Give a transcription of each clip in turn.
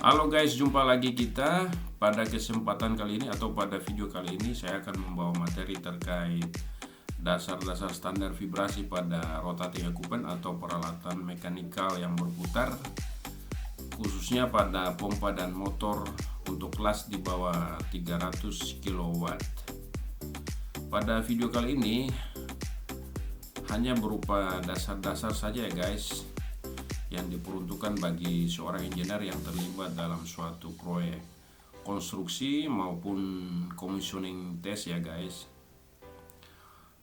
Halo guys, jumpa lagi kita. Pada kesempatan kali ini atau pada video kali ini saya akan membawa materi terkait dasar-dasar standar vibrasi pada rotating equipment atau peralatan mekanikal yang berputar, khususnya pada pompa dan motor untuk kelas di bawah 300 kW. Pada video kali ini hanya berupa dasar-dasar saja ya guys, yang diperuntukkan bagi seorang engineer yang terlibat dalam suatu proyek konstruksi maupun commissioning test ya guys.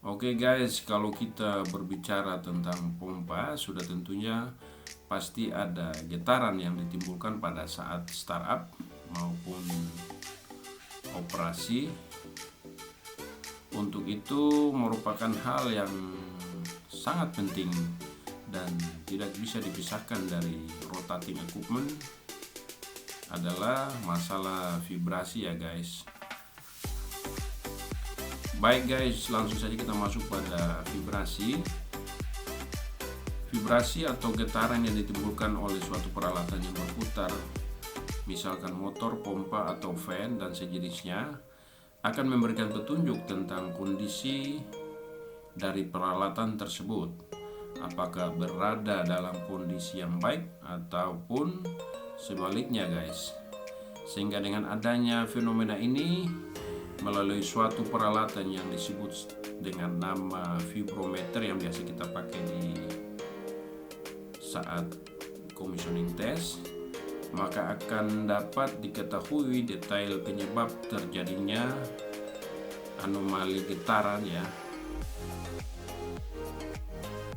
Oke guys, kalau kita berbicara tentang pompa, sudah tentunya pasti ada getaran yang ditimbulkan pada saat startup maupun operasi. Untuk itu merupakan hal yang sangat penting dan tidak bisa dipisahkan dari rotating equipment adalah masalah vibrasi ya guys. Baik guys, langsung saja kita masuk pada vibrasi. Vibrasi atau getaran yang ditimbulkan oleh suatu peralatan yang berputar, misalkan motor, pompa, atau fan dan sejenisnya, akan memberikan petunjuk tentang kondisi dari peralatan tersebut, apakah berada dalam kondisi yang baik ataupun sebaliknya guys. Sehingga dengan adanya fenomena ini melalui suatu peralatan yang disebut dengan nama vibrometer yang biasa kita pakai di saat commissioning test, maka akan dapat diketahui detail penyebab terjadinya anomali getaran ya,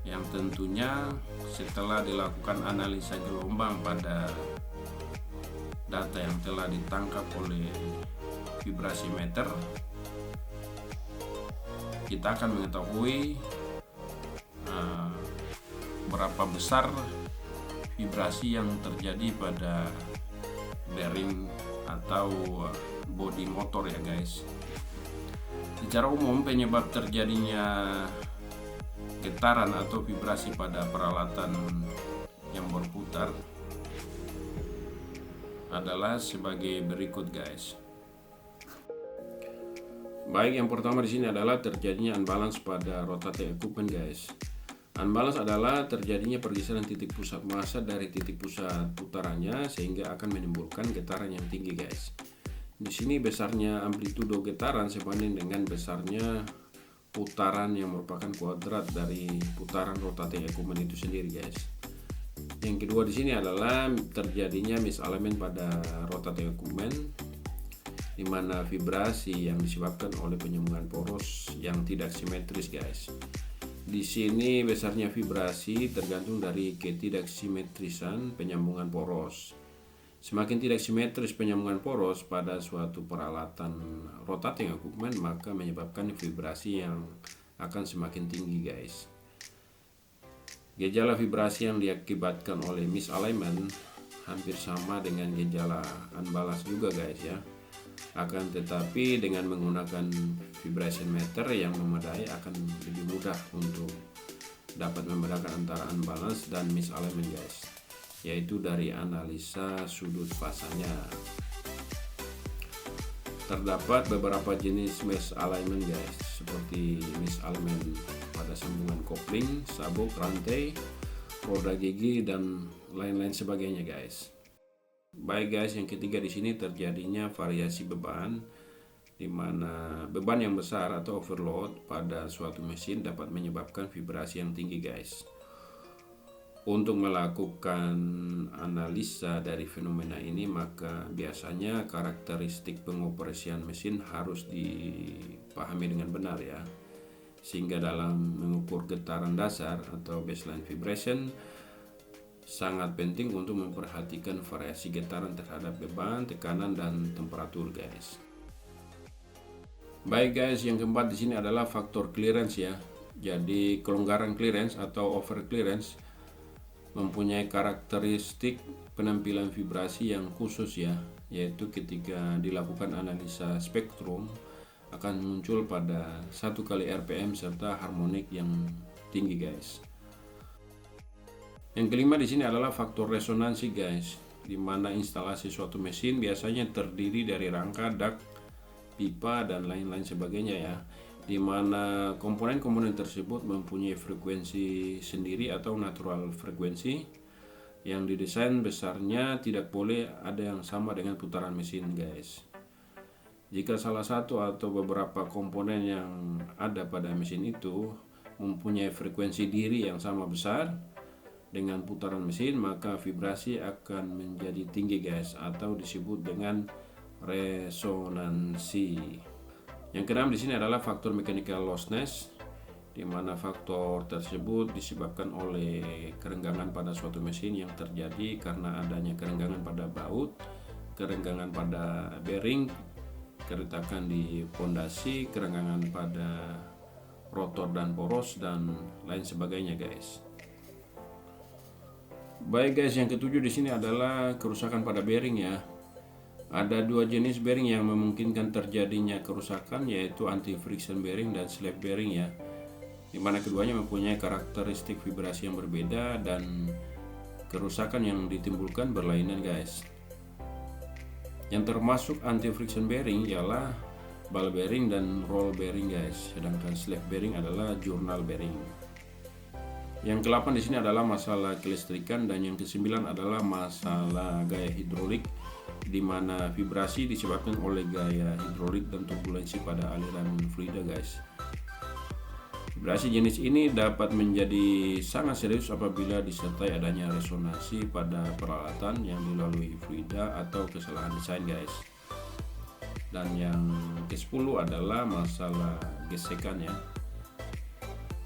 yang tentunya setelah dilakukan analisa gelombang pada data yang telah ditangkap oleh vibrasi meter, kita akan mengetahui berapa besar vibrasi yang terjadi pada bearing atau bodi motor ya guys. Secara umum penyebab terjadinya getaran atau vibrasi pada peralatan yang berputar adalah sebagai berikut guys. Baik, yang pertama di sini adalah terjadinya unbalance pada rotating equipment guys. Unbalance adalah terjadinya pergeseran titik pusat massa dari titik pusat putarannya sehingga akan menimbulkan getaran yang tinggi guys. Di sini besarnya amplitudo getaran sebanding dengan besarnya putaran yang merupakan kuadrat dari putaran rotating equipment itu sendiri guys. Yang kedua di sini adalah terjadinya misalignment pada rotating equipment, di mana vibrasi yang disebabkan oleh penyambungan poros yang tidak simetris guys. Di sini besarnya vibrasi tergantung dari ketidaksimetrisan penyambungan poros. Semakin tidak simetris penyambungan poros pada suatu peralatan rotating equipment, maka menyebabkan vibrasi yang akan semakin tinggi guys. Gejala vibrasi yang diakibatkan oleh misalignment hampir sama dengan gejala unbalance juga guys ya. Akan tetapi dengan menggunakan vibration meter yang memadai akan lebih mudah untuk dapat membedakan antara unbalance dan misalignment guys, yaitu dari analisa sudut pasanya. Terdapat beberapa jenis misalignment guys, seperti misalignment pada sambungan kopling, sabuk, rantai, roda gigi dan lain-lain sebagainya guys. Baik guys, yang ketiga di sini terjadinya variasi beban, di mana beban yang besar atau overload pada suatu mesin dapat menyebabkan vibrasi yang tinggi guys. Untuk melakukan analisa dari fenomena ini, maka biasanya karakteristik pengoperasian mesin harus dipahami dengan benar ya, sehingga dalam mengukur getaran dasar atau baseline vibration sangat penting untuk memperhatikan variasi getaran terhadap beban, tekanan, dan temperatur guys. Baik guys, yang keempat di sini adalah faktor clearance ya. Jadi kelonggaran clearance atau over clearance mempunyai karakteristik penampilan vibrasi yang khusus ya, yaitu ketika dilakukan analisa spektrum akan muncul pada 1 kali RPM serta harmonik yang tinggi guys. Yang kelima di sini adalah faktor resonansi guys. di mana instalasi suatu mesin biasanya terdiri dari rangka, dak, pipa, dan lain-lain sebagainya ya, di mana komponen-komponen tersebut mempunyai frekuensi sendiri atau natural frekuensi yang didesain besarnya tidak boleh ada yang sama dengan putaran mesin, guys. Jika salah satu atau beberapa komponen yang ada pada mesin itu mempunyai frekuensi diri yang sama besar dengan putaran mesin, maka vibrasi akan menjadi tinggi, guys, atau disebut dengan resonansi. Yang keenam di sini adalah faktor mechanical lostness, di mana faktor tersebut disebabkan oleh kerenggangan pada suatu mesin yang terjadi karena adanya kerenggangan pada baut, kerenggangan pada bearing, keretakan di pondasi, kerenggangan pada rotor dan poros, dan lain sebagainya, guys. Baik, guys, yang ketujuh di sini adalah kerusakan pada bearing ya. Ada dua jenis bearing yang memungkinkan terjadinya kerusakan, yaitu anti-friction bearing dan slap bearing ya, di mana keduanya mempunyai karakteristik vibrasi yang berbeda dan kerusakan yang ditimbulkan berlainan, guys. Yang termasuk anti-friction bearing ialah ball bearing dan roll bearing, guys, sedangkan slap bearing adalah journal bearing. Yang ke-8 di sini adalah masalah kelistrikan, dan yang ke-9 adalah masalah gaya hidrolik, di mana vibrasi disebabkan oleh gaya hidrolik dan turbulensi pada aliran fluida, guys. Vibrasi jenis ini dapat menjadi sangat serius apabila disertai adanya resonansi pada peralatan yang dilalui fluida atau kesalahan desain, guys. Dan yang ke-10 adalah masalah gesekan ya.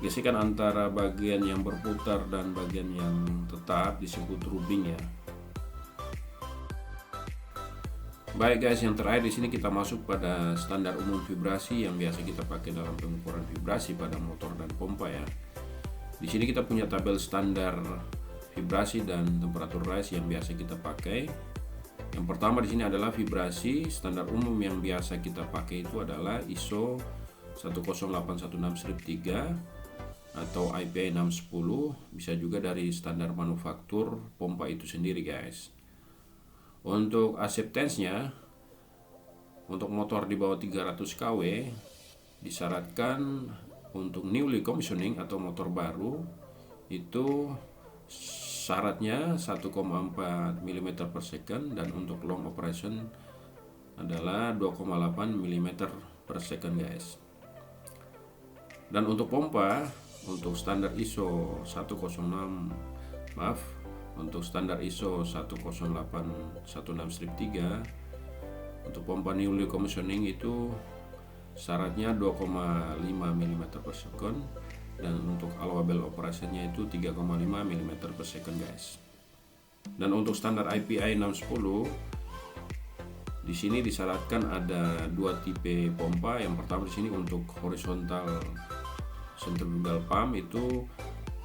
Gesekan antara bagian yang berputar dan bagian yang tetap disebut rubbing ya. Baik, guys, yang terakhir di sini kita masuk pada standar umum vibrasi yang biasa kita pakai dalam pengukuran vibrasi pada motor dan pompa ya. Di sini kita punya tabel standar vibrasi dan temperatur rise yang biasa kita pakai. Yang pertama di sini adalah vibrasi standar umum yang biasa kita pakai itu adalah ISO 10816-3 atau IPI 610, bisa juga dari standar manufaktur pompa itu sendiri, guys. Untuk acceptance-nya, untuk motor di bawah 300 kW disyaratkan untuk newly commissioning atau motor baru itu syaratnya 1,4 mm per second, dan untuk long operation adalah 2,8 mm per second, guys. Dan untuk pompa, untuk standar ISO 106 untuk standar ISO 10816-3 untuk pompa newly commissioning itu syaratnya 2,5 mm per second, dan untuk allowable operasinya itu 3,5 mm per second, guys. Dan untuk standar IPI 610 di sini disyaratkan ada dua tipe pompa. Yang pertama di sini untuk horizontal centrifugal pump, itu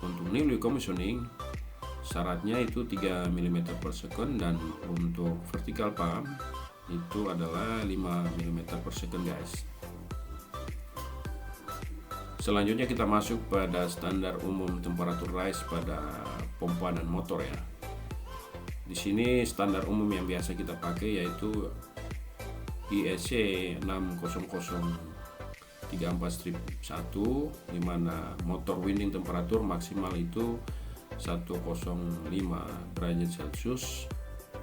untuk newly commissioning syaratnya itu 3 mm per second, dan untuk vertical pump itu adalah 5 mm per second, guys. Selanjutnya kita masuk pada standar umum temperatur rise pada pompa dan motor ya. Di sini standar umum yang biasa kita pakai yaitu IEC 60034-1, di mana motor winding temperatur maksimal itu 105 derajat Celcius.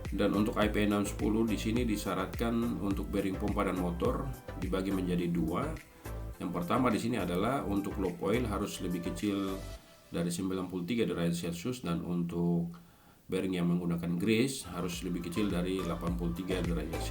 Dan untuk IPI 610 di sini disyaratkan untuk bearing pompa dan motor dibagi menjadi dua. Yang pertama di sini adalah untuk loop oil harus lebih kecil dari 93 derajat Celcius, dan untuk bearing yang menggunakan grease harus lebih kecil dari 83 derajat